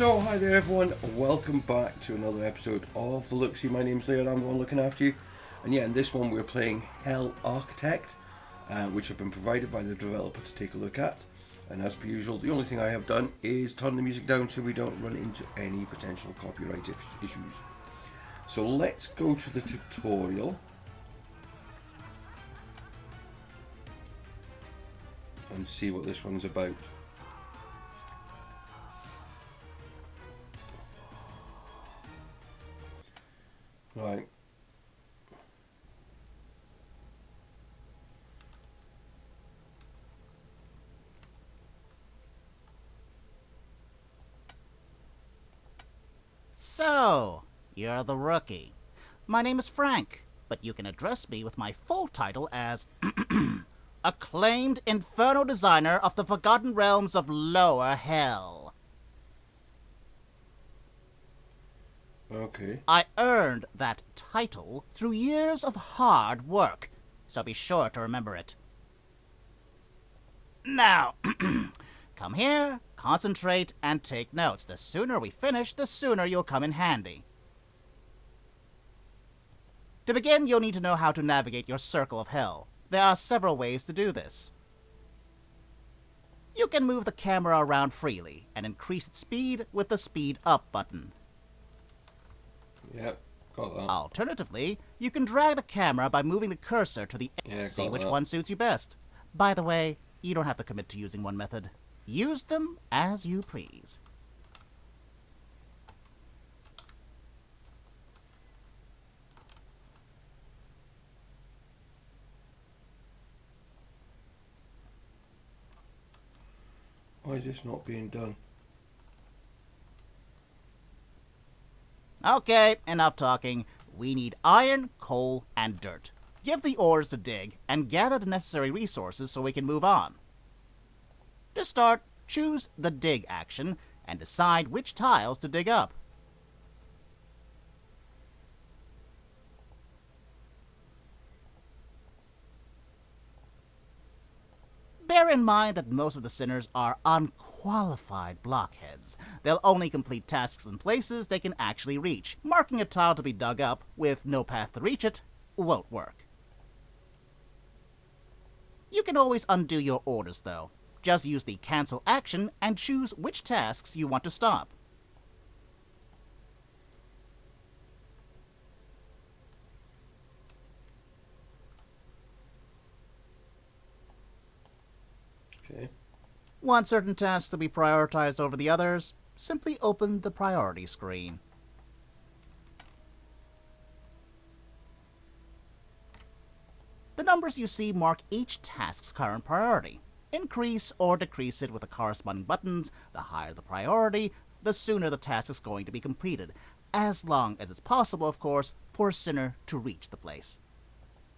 So, hi there everyone, welcome back to another episode of the LookSee. My name's Leo and I'm the one looking after you. And yeah, in this one we're playing Hell Architect, which have been provided by the developer to take a look at. And as per usual, the only thing I have done is turn the music down so we don't run into any potential copyright issues. So let's go to the tutorial. And see what this one's about. Right. So, you're the rookie. My name is Frank, but you can address me with my full title as Acclaimed Inferno Designer of the Forgotten Realms of Lower Hell. Okay. I earned that title through years of hard work, so be sure to remember it. Now, come here, concentrate, and take notes. The sooner we finish, the sooner you'll come in handy. To begin, you'll need to know how to navigate your circle of hell. There are several ways to do this. You can move the camera around freely and increase its speed with the speed up button. Yep, got that. Alternatively, you can drag the camera by moving the cursor to the see which one suits you best. By the way, you don't have to commit to using one method. Use them as you please. Why is this not being done? Okay, enough talking. We need iron, coal, and dirt. Give the ores to dig, and gather the necessary resources so we can move on. To start, choose the dig action, and decide which tiles to dig up. Bear in mind that most of the sinners are unqualified blockheads. They'll only complete tasks in places they can actually reach. Marking a tile to be dug up with no path to reach it won't work. You can always undo your orders, though. Just use the cancel action and choose which tasks you want to stop. Okay. Want certain tasks to be prioritized over the others? Simply open the priority screen. The numbers you see mark each task's current priority. Increase or decrease it with the corresponding buttons. The higher the priority, the sooner the task is going to be completed. As long as it's possible, of course, for a sinner to reach the place.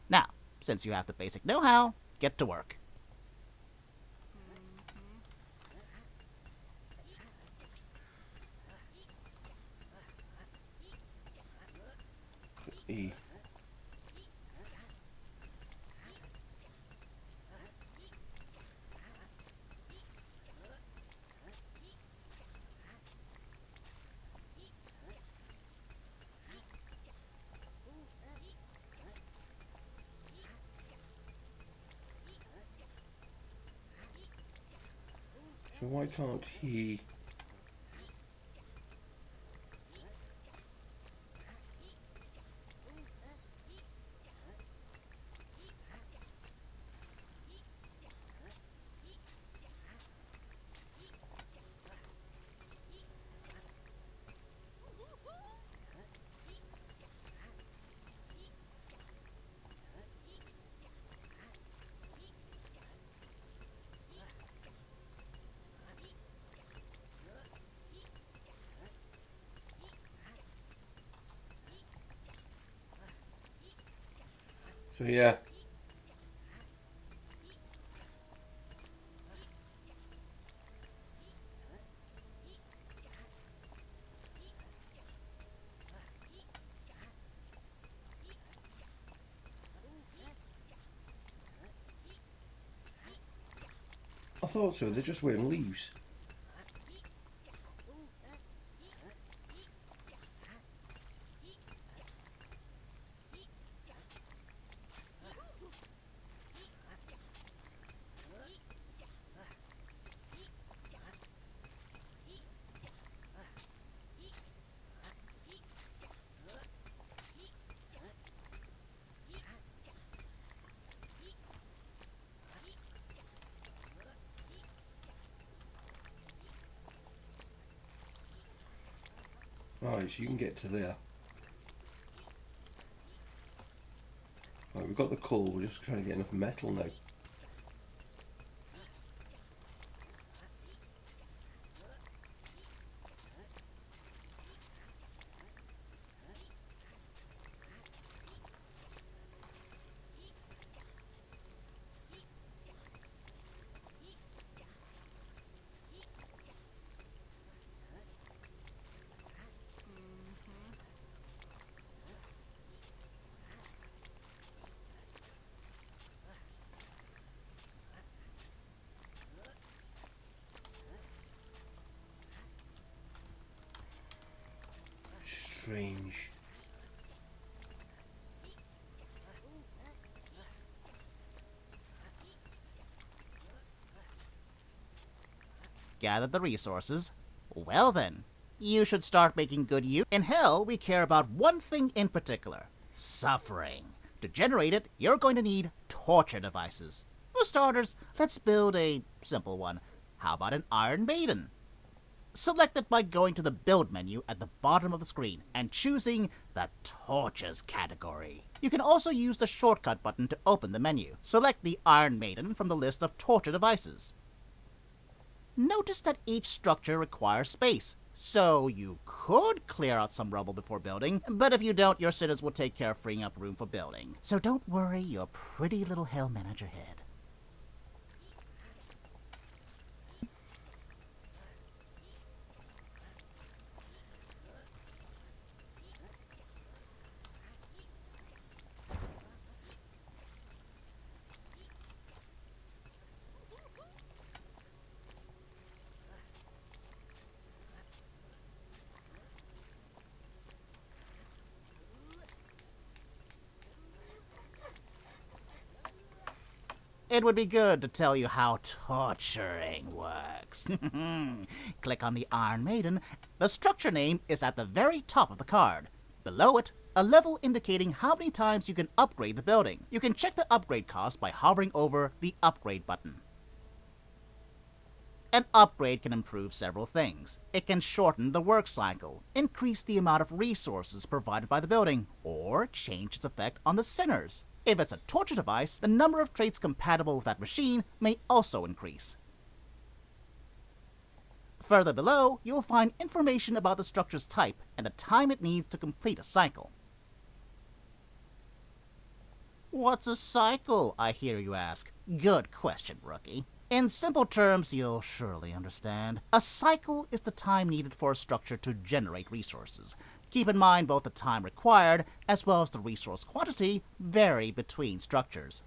Now, since you have the basic know-how, get to work. E. So why can't he... So yeah. I thought so, they're just wearing leaves. Alright, so you can get to there. Right, we've got the coal, we're just trying to get enough metal now. Strange. Gathered the resources. Well then, you should start making good use. In Hell, we care about one thing in particular: suffering. To generate it, you're going to need torture devices. For starters, let's build a simple one. How about an Iron Maiden? Select it by going to the Build menu at the bottom of the screen and choosing the Tortures category. You can also use the shortcut button to open the menu. Select the Iron Maiden from the list of torture devices. Notice that each structure requires space, so you could clear out some rubble before building, but if you don't, your sinners will take care of freeing up room for building. So don't worry your pretty little hellman at your head. It would be good to tell you how torturing works. Click on the Iron Maiden. The structure name is at the very top of the card. Below it, a level indicating how many times you can upgrade the building. You can check the upgrade cost by hovering over the Upgrade button. An upgrade can improve several things. It can shorten the work cycle, increase the amount of resources provided by the building, or change its effect on the sinners. If it's a torture device, the number of traits compatible with that machine may also increase. Further below, you'll find information about the structure's type and the time it needs to complete a cycle. What's a cycle, I hear you ask? Good question, rookie. In simple terms, you'll surely understand. A cycle is the time needed for a structure to generate resources. Keep in mind both the time required as well as the resource quantity vary between structures.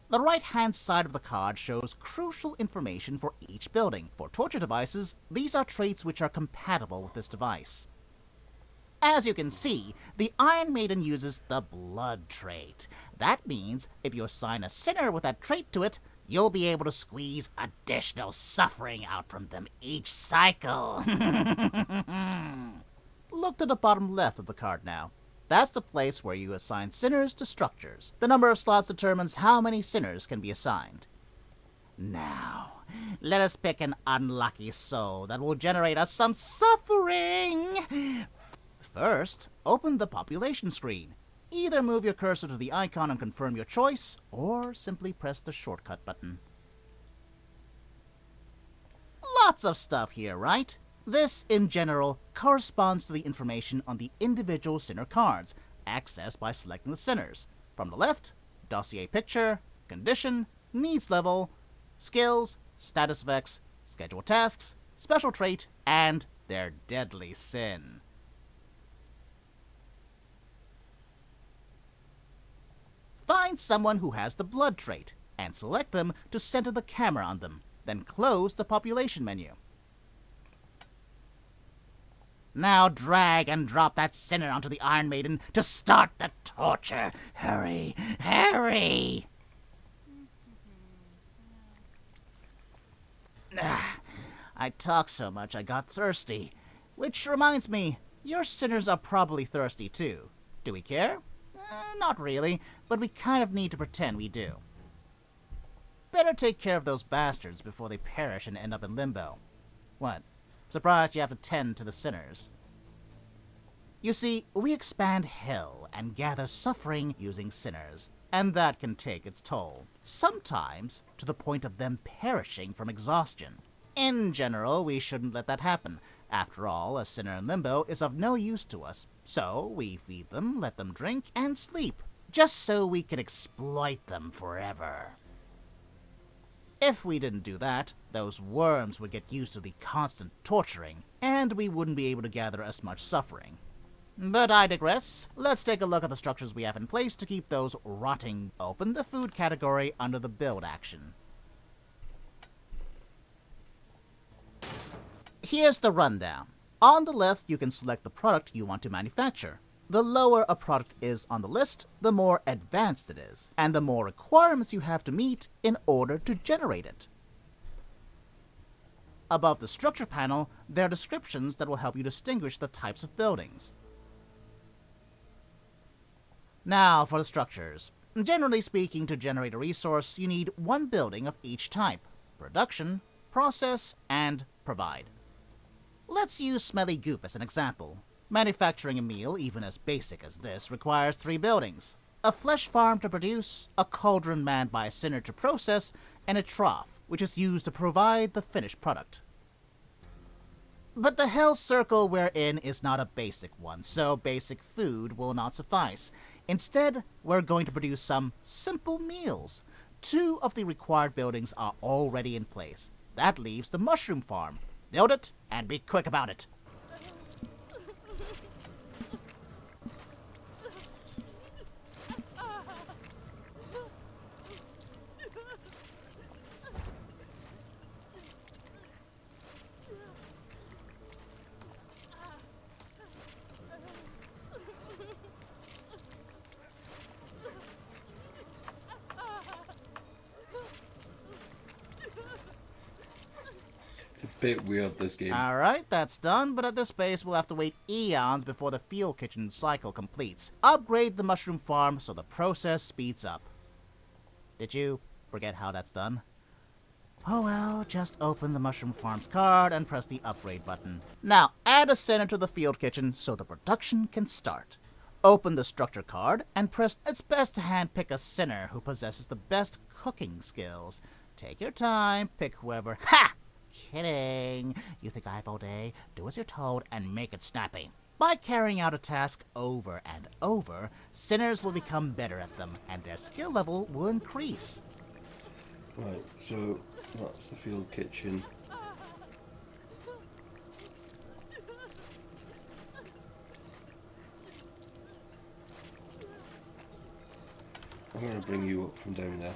The right-hand side of the card shows crucial information for each building. For torture devices, these are traits which are compatible with this device. As you can see, the Iron Maiden uses the blood trait. That means if you assign a sinner with that trait to it, you'll be able to squeeze additional suffering out from them each cycle. Look to the bottom left of the card now. That's the place where you assign sinners to structures. The number of slots determines how many sinners can be assigned. Now, let us pick an unlucky soul that will generate us some suffering. First, open the population screen. Either move your cursor to the icon and confirm your choice, or simply press the shortcut button. Lots of stuff here, right? This, in general, corresponds to the information on the individual sinner cards, accessed by selecting the sinners. From the left, dossier picture, condition, needs level, skills, status effects, scheduled tasks, special trait, and their deadly sin. Find someone who has the blood trait, and select them to center the camera on them. Then close the population menu. Now drag and drop that sinner onto the Iron Maiden to start the torture. Hurry, hurry! I talk so much I got thirsty. Which reminds me, your sinners are probably thirsty too. Do we care? Not really, but we kind of need to pretend we do. Better take care of those bastards before they perish and end up in limbo. What? Surprised you have to tend to the sinners? You see, we expand hell and gather suffering using sinners, and that can take its toll, sometimes to the point of them perishing from exhaustion. In general, we shouldn't let that happen. After all, a sinner in limbo is of no use to us, so we feed them, let them drink, and sleep, just so we can exploit them forever. If we didn't do that, those worms would get used to the constant torturing, and we wouldn't be able to gather as much suffering. But I digress. Let's take a look at the structures we have in place to keep those rotting. Open the food category under the build action. Here's the rundown. On the left, you can select the product you want to manufacture. The lower a product is on the list, the more advanced it is, and the more requirements you have to meet in order to generate it. Above the structure panel, there are descriptions that will help you distinguish the types of buildings. Now for the structures. Generally speaking, to generate a resource, you need one building of each type: production, process, and provide. Let's use smelly goop as an example. Manufacturing a meal, even as basic as this, requires 3 buildings: a flesh farm to produce, a cauldron manned by a sinner to process, and a trough, which is used to provide the finished product. But the hell circle we're in is not a basic one, so basic food will not suffice. Instead, we're going to produce some simple meals. 2 of the required buildings are already in place. That leaves the mushroom farm. Build it, and be quick about it. It's a bit weird, this game. Alright, that's done, but at this pace we'll have to wait eons before the field kitchen cycle completes. Upgrade the mushroom farm so the process speeds up. Did you forget how that's done? Oh well, just open the mushroom farm's card and press the upgrade button. Now, add a sinner to the field kitchen so the production can start. Open the structure card and press. It's best to handpick a sinner who possesses the best cooking skills. Take your time, pick whoever. Ha! Kidding. You think I have all day? Do as you're told and make it snappy. By carrying out a task over and over, sinners will become better at them, and their skill level will increase. Right, so that's the field kitchen. I'm going to bring you up from down there.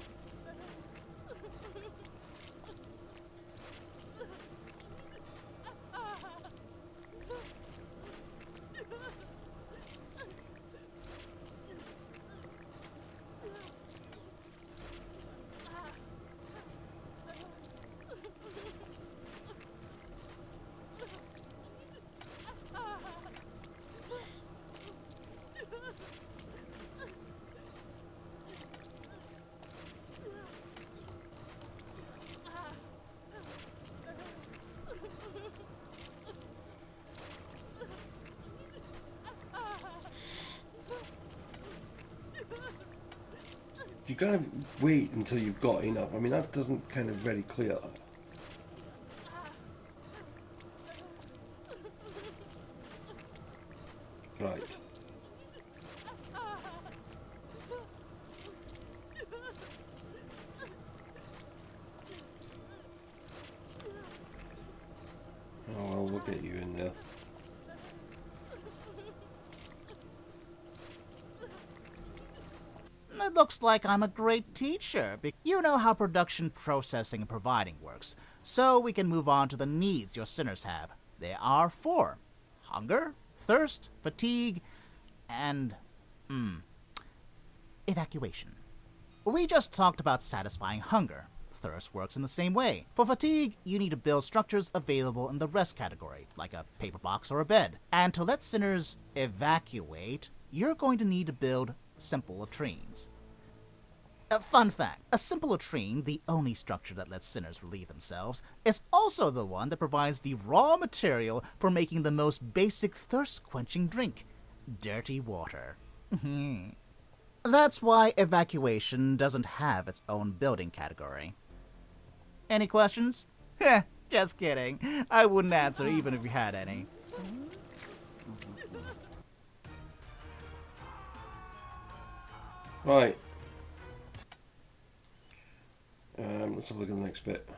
You gotta wait until you've got enough. I mean, that doesn't kind of very clear. Right. Oh well, we'll get you in there. It looks like I'm a great teacher. You know how production, processing, and providing works, so we can move on to the needs your sinners have. There are 4. Hunger, thirst, fatigue, and evacuation. We just talked about satisfying hunger. Thirst works in the same way. For fatigue, you need to build structures available in the rest category, like a paper box or a bed. And to let sinners evacuate, you're going to need to build simple latrines. A fun fact, a simple latrine, the only structure that lets sinners relieve themselves, is also the one that provides the raw material for making the most basic thirst-quenching drink, dirty water. That's why evacuation doesn't have its own building category. Any questions? Heh, just kidding. I wouldn't answer even if you had any. Right. Let's have a look at the next bit.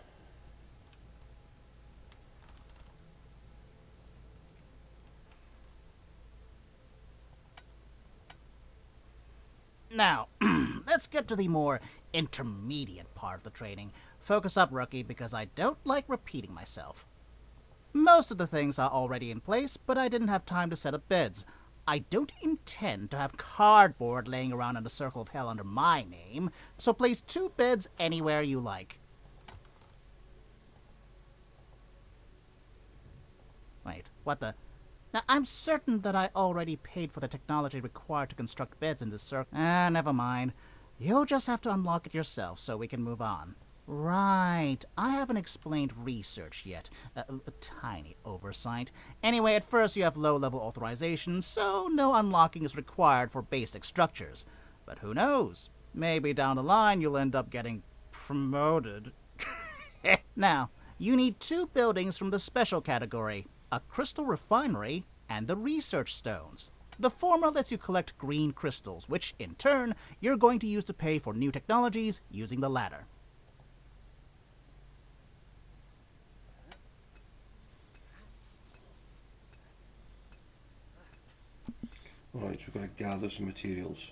Now, let's get to the more intermediate part of the training. Focus up, rookie, because I don't like repeating myself. Most of the things are already in place, but I didn't have time to set up beds. I don't intend to have cardboard laying around in a circle of hell under my name, so place 2 beds anywhere you like. Wait, what the? Now, I'm certain that I already paid for the technology required to construct beds in this circle. Never mind. You'll just have to unlock it yourself so we can move on. Right, I haven't explained research yet. A tiny oversight. Anyway, at first you have low-level authorization, so no unlocking is required for basic structures. But who knows? Maybe down the line you'll end up getting promoted. Now, you need 2 buildings from the special category, a crystal refinery and the research stones. The former lets you collect green crystals, which, in turn, you're going to use to pay for new technologies using the latter. Alright, so we're going to gather some materials.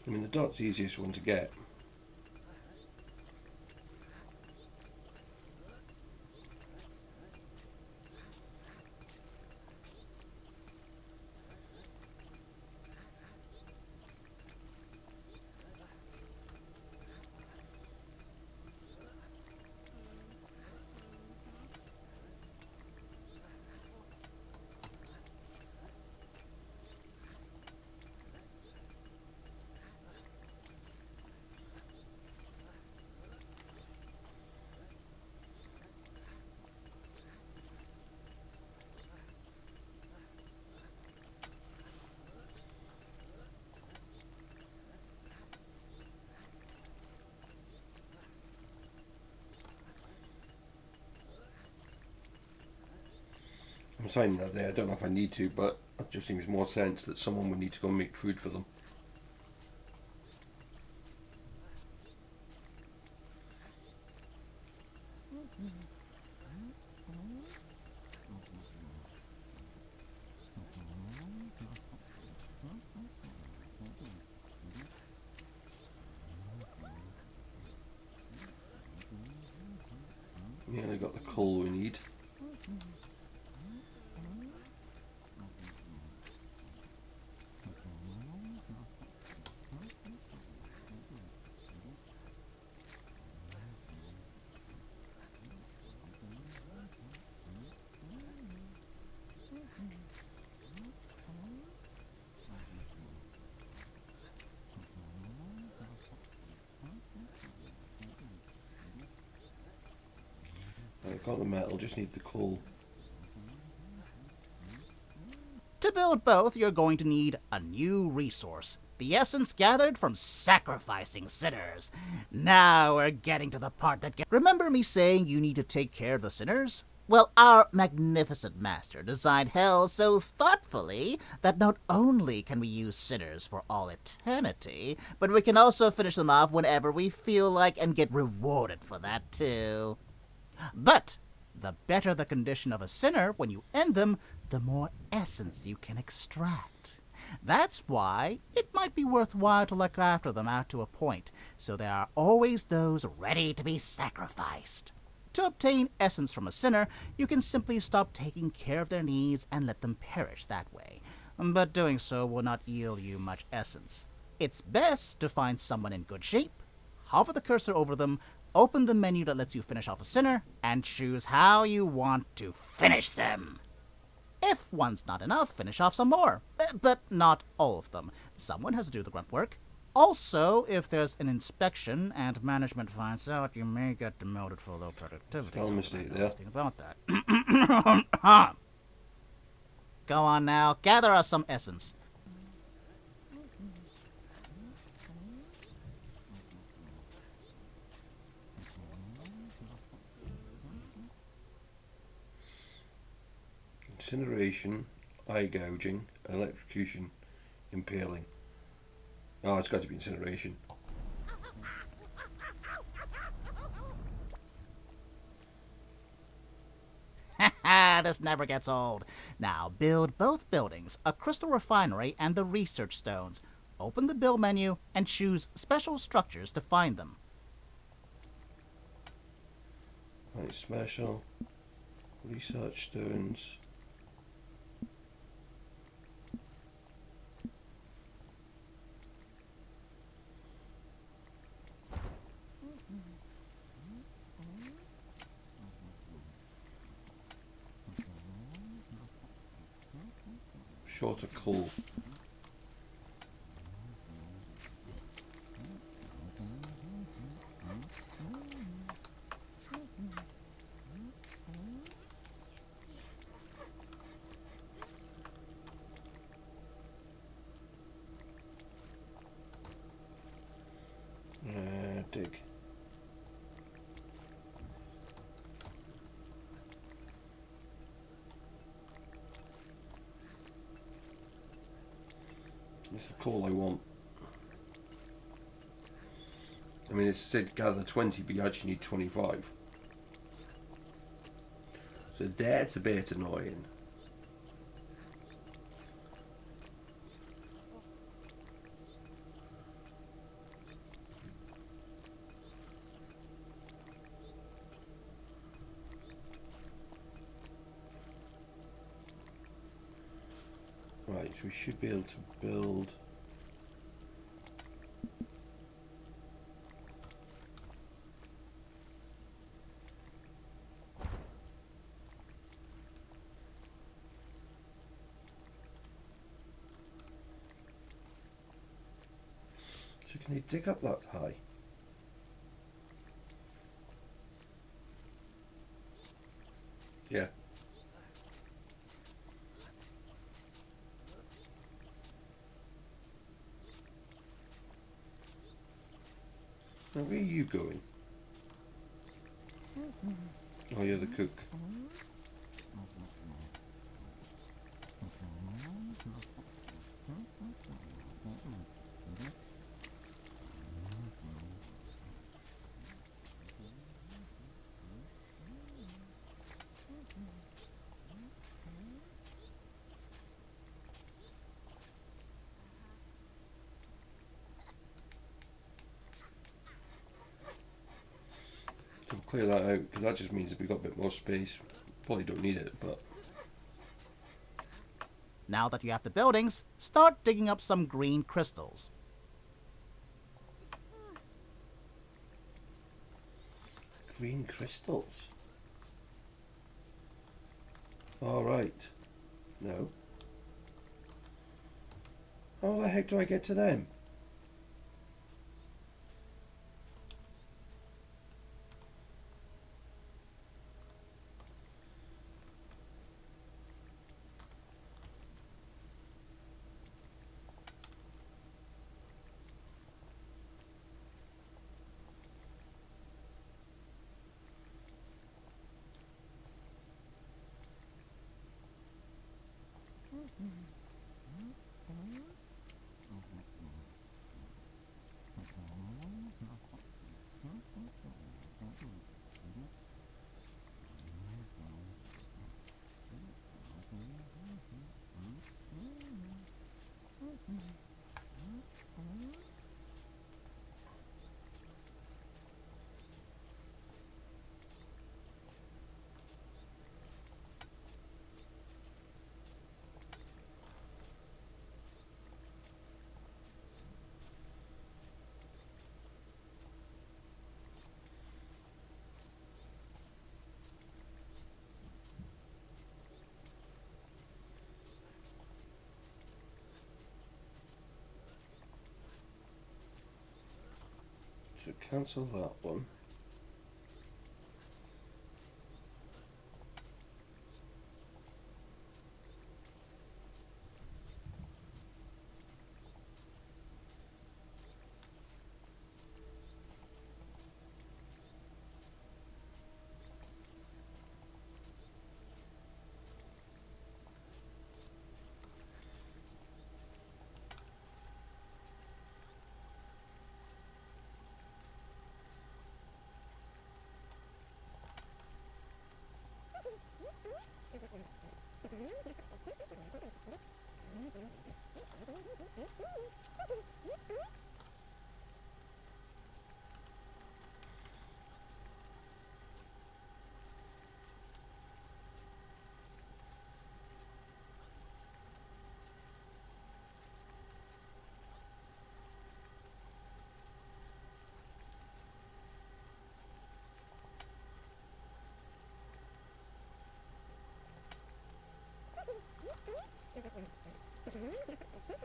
I mean, the dot's the easiest one to get. I'm signing that there. I don't know if I need to, but it just seems more sense that someone would need to go and make food for them. We only got the coal we need. I've got the metal, just need the coal. To build both, you're going to need a new resource. The essence gathered from sacrificing sinners. Now we're getting to the part that Remember me saying you need to take care of the sinners? Well, our magnificent master designed hell so thoughtfully that not only can we use sinners for all eternity, but we can also finish them off whenever we feel like and get rewarded for that too. But the better the condition of a sinner when you end them, the more essence you can extract. That's why it might be worthwhile to look after them out to a point, so there are always those ready to be sacrificed. To obtain essence from a sinner, you can simply stop taking care of their needs and let them perish that way. But doing so will not yield you much essence. It's best to find someone in good shape, hover the cursor over them, open the menu that lets you finish off a sinner, and choose how you want to finish them. If one's not enough, finish off some more. But not all of them. Someone has to do the grunt work. Also, if there's an inspection and management finds out, you may get demoted for low productivity. Spell mistake there. Think about that. Go on now, gather us some essence. Incineration, eye gouging, electrocution, impaling. Oh, it's got to be incineration. This never gets old. Now build both buildings, a crystal refinery and the research stones. Open the build menu and choose special structures to find them. Right, special. Research stones. Shorter coal. Dig. This is the coal I want. I mean, it said gather 20, but you actually need 25. So that's a bit annoying. Right, so we should be able to build. So can they dig up that high? Yeah. Now where are you going? Oh, you're the cook. We'll clear that out because that just means that we've got a bit more space. Probably don't need it, but Now that you have the buildings, start digging up some green crystals. green crystals. All right. No. How the heck do I get to them? So cancel that one.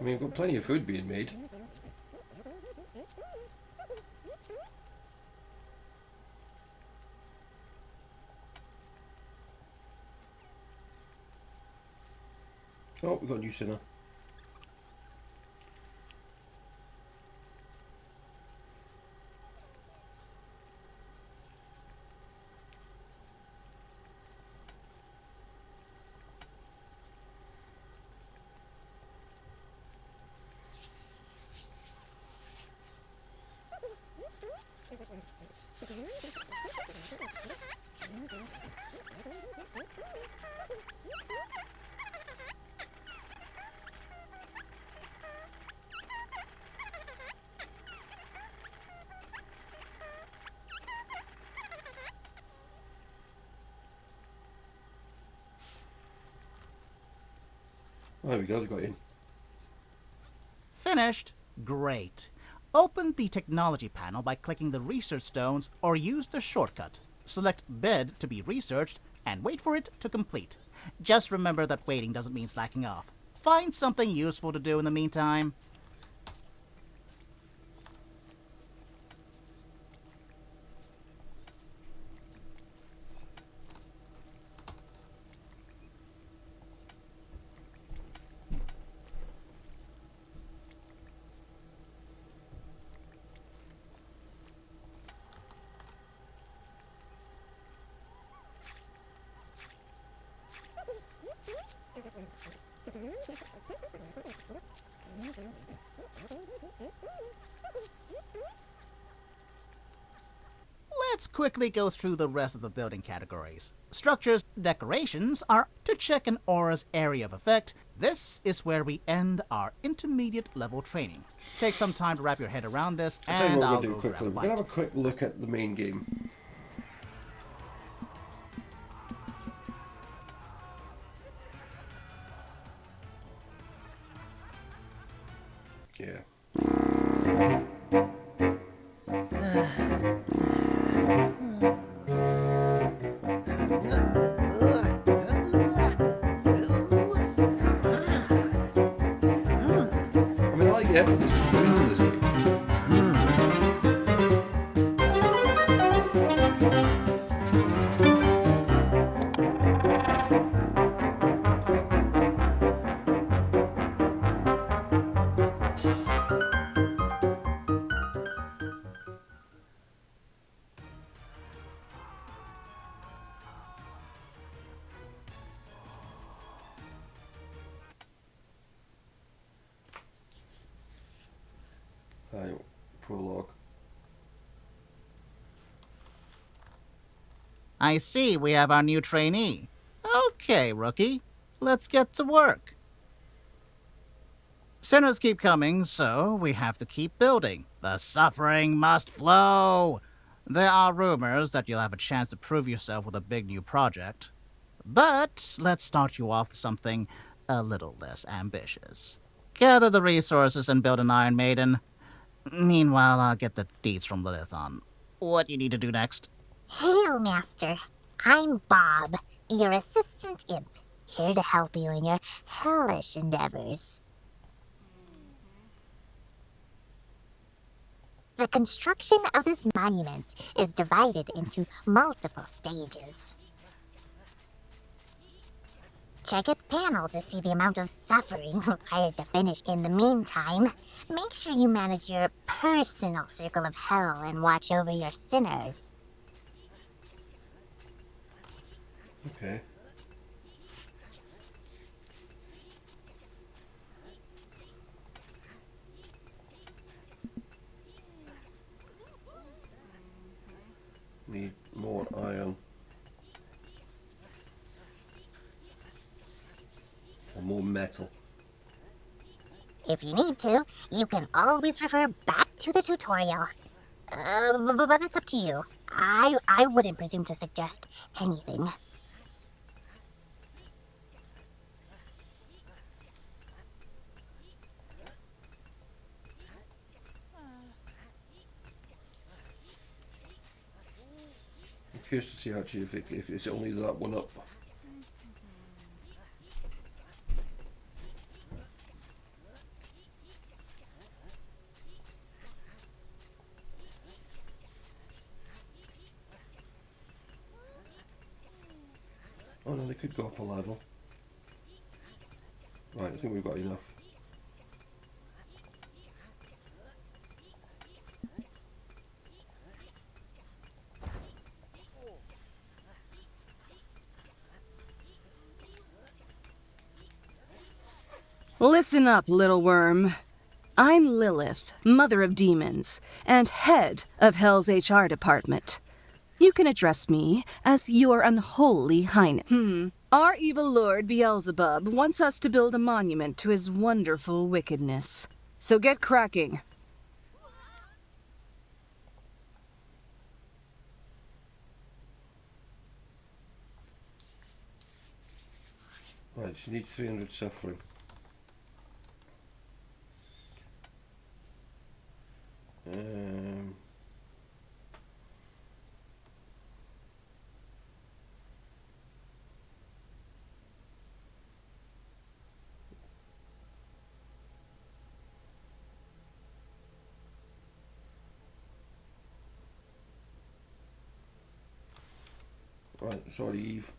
I mean, we've got plenty of food being made. Oh, we've got a new sinner. Oh, there we go, they got in. Finished? Great. Open the technology panel by clicking the research stones or use the shortcut. Select bed to be researched and wait for it to complete. Just remember that waiting doesn't mean slacking off. Find something useful to do in the meantime. Let's quickly go through the rest of the building categories. Structures, decorations are to check an aura's area of effect. This is where we end our intermediate level training. Take some time to wrap your head around this, I'll tell you and what I'll we're going go to do grab quickly. a We're going to bite. have a quick look at the main game. Yeah. I mean, I like the effort that's put into this game. Prologue. I see we have our new trainee. Okay, rookie. Let's get to work. Sinners keep coming, so we have to keep building. The suffering must flow. There are rumors that you'll have a chance to prove yourself with a big new project. But let's start you off with something a little less ambitious. Gather the resources and build an Iron Maiden. Meanwhile, I'll get the deeds from Lilith on what you need to do next. Hail, Master. I'm Bob, your assistant imp, here to help you in your hellish endeavors. The construction of this monument is divided into multiple stages. Check its panel to see the amount of suffering required to finish. In the meantime, make sure you manage your personal circle of hell and watch over your sinners. Okay. Need more iron. Or more metal. If you need to, you can always refer back to the tutorial. But that's up to you. I wouldn't presume to suggest anything. I'm curious to see actually if it's only that one up. Oh no, they could go up a level. Right, I think we've got enough. Listen up, little worm. I'm Lilith, Mother of Demons, and head of Hell's HR department. You can address me as your unholy highness. Our evil lord Beelzebub wants us to build a monument to his wonderful wickedness. So get cracking. Right, she needs 300 suffering. Right, sorry, Eve.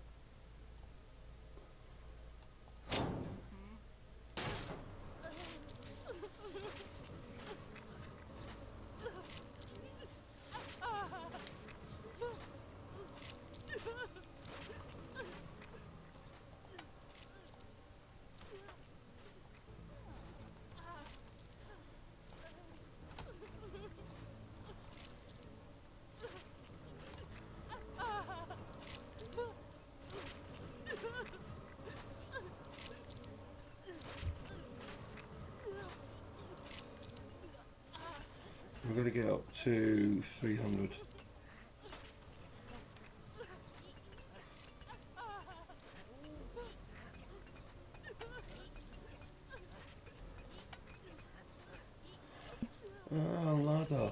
We're going to get up to 300. Ah, ladder.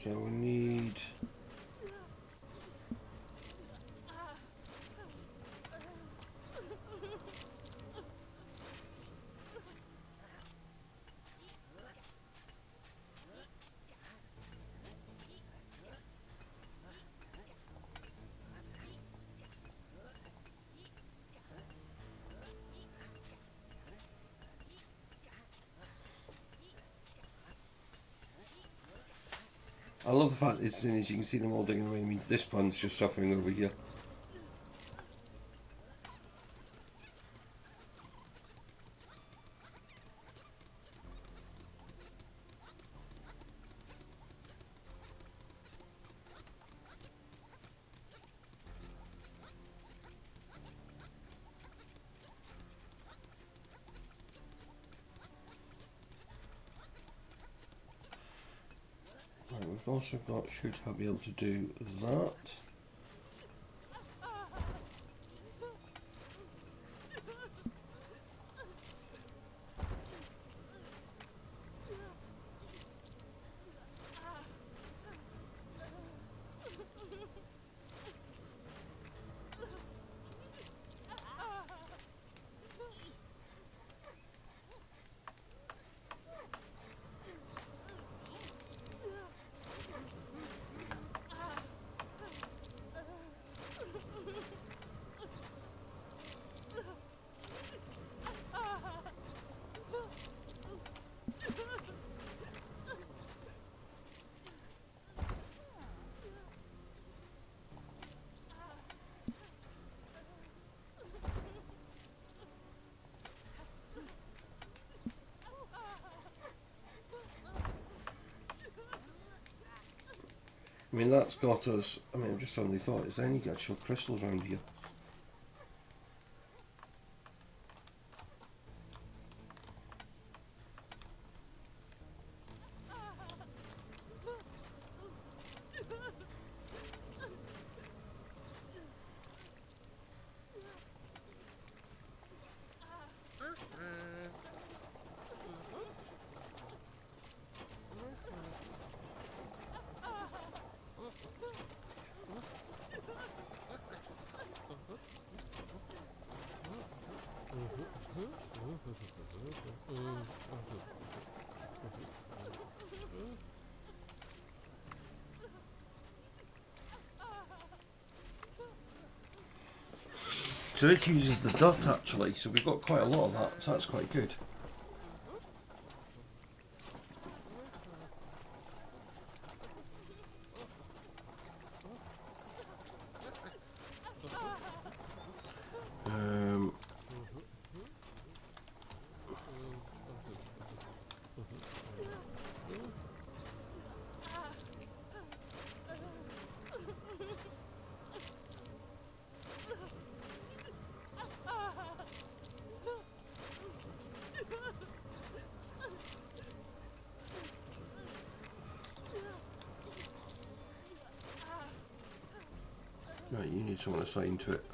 So we need... I love the fact that as soon as you can see them all digging away. I mean, this one's just suffering over here. Right, we've also got, should I be able to do that? I mean, that's got us. I mean, I've just suddenly thought, is there any actual crystals around here? So this uses the dot actually, so we've got quite a lot of that, so that's quite good. Right, you need someone assigned to it.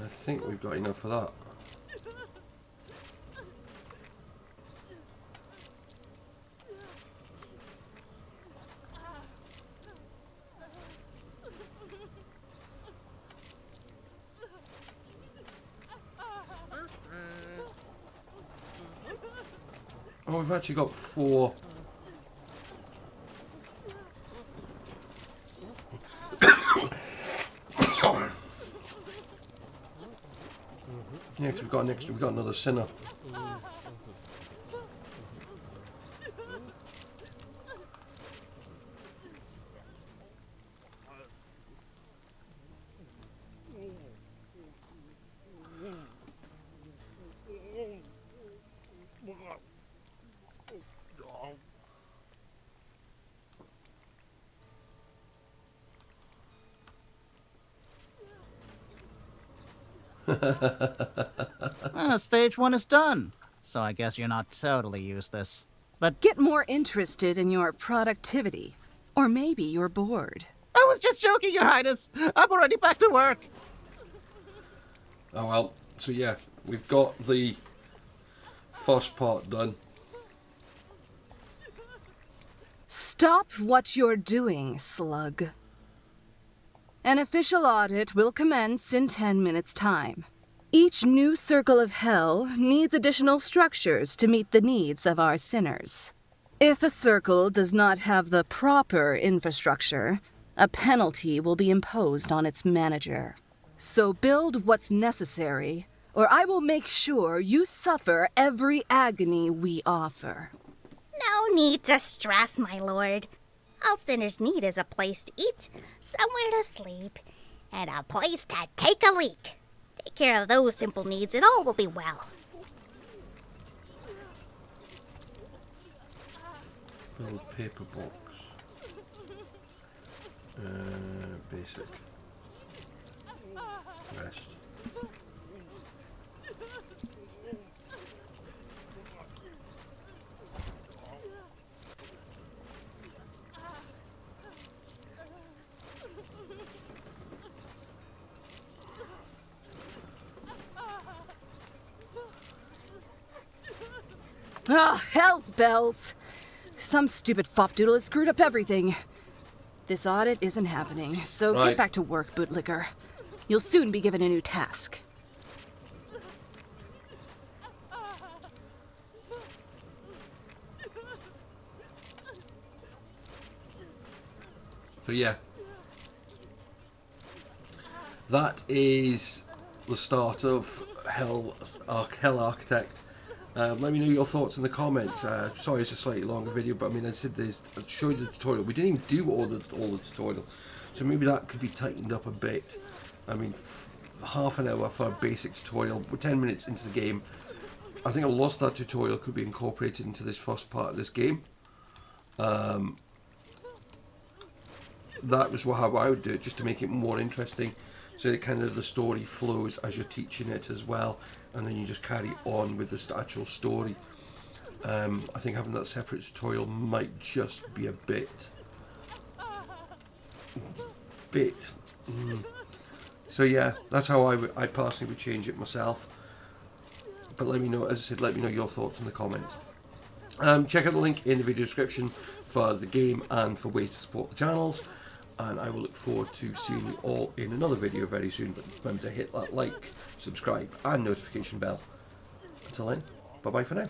I think we've got enough of that. Oh, we've actually got 4. Yeah, 'cause we've got another sinner. Stage 1 is done, so I guess you're not totally useless. But Get more interested in your productivity. Or maybe you're bored. I was just joking, Your Highness. I'm already back to work. Oh well, so yeah, we've got the first part done. Stop what you're doing, slug. An official audit will commence in 10 minutes' time. Each new circle of hell needs additional structures to meet the needs of our sinners. If a circle does not have the proper infrastructure, a penalty will be imposed on its manager. So build what's necessary, or I will make sure you suffer every agony we offer. No need to stress, my lord. All sinners need is a place to eat, somewhere to sleep, and a place to take a leak. Take care of those simple needs and all will be well. Build paper box. Basic. Rest. Ah, hell's bells! Some stupid fopdoodle has screwed up everything. This audit isn't happening, so Right. get back to work, bootlicker. You'll soon be given a new task. So yeah, that is the start of Hell Architect. Let me know your thoughts in the comments. Sorry, it's a slightly longer video, but I mean, I said this. I showed you the tutorial. We didn't even do all the tutorial, so maybe that could be tightened up a bit. I mean, half an hour for a basic tutorial. We're 10 minutes into the game. I think a lot of that tutorial could be incorporated into this first part of this game. That was how I would do it, just to make it more interesting, so that kind of the story flows as you're teaching it as well, and then you just carry on with the actual story. I think having that separate tutorial might just be a bit. So yeah, that's how I personally would change it myself. But let me know, as I said, let me know your thoughts in the comments. Check out the link in the video description for the game and for ways to support the channels. And I will look forward to seeing you all in another video very soon. But remember to hit that like, subscribe and notification bell. Until then, bye bye for now.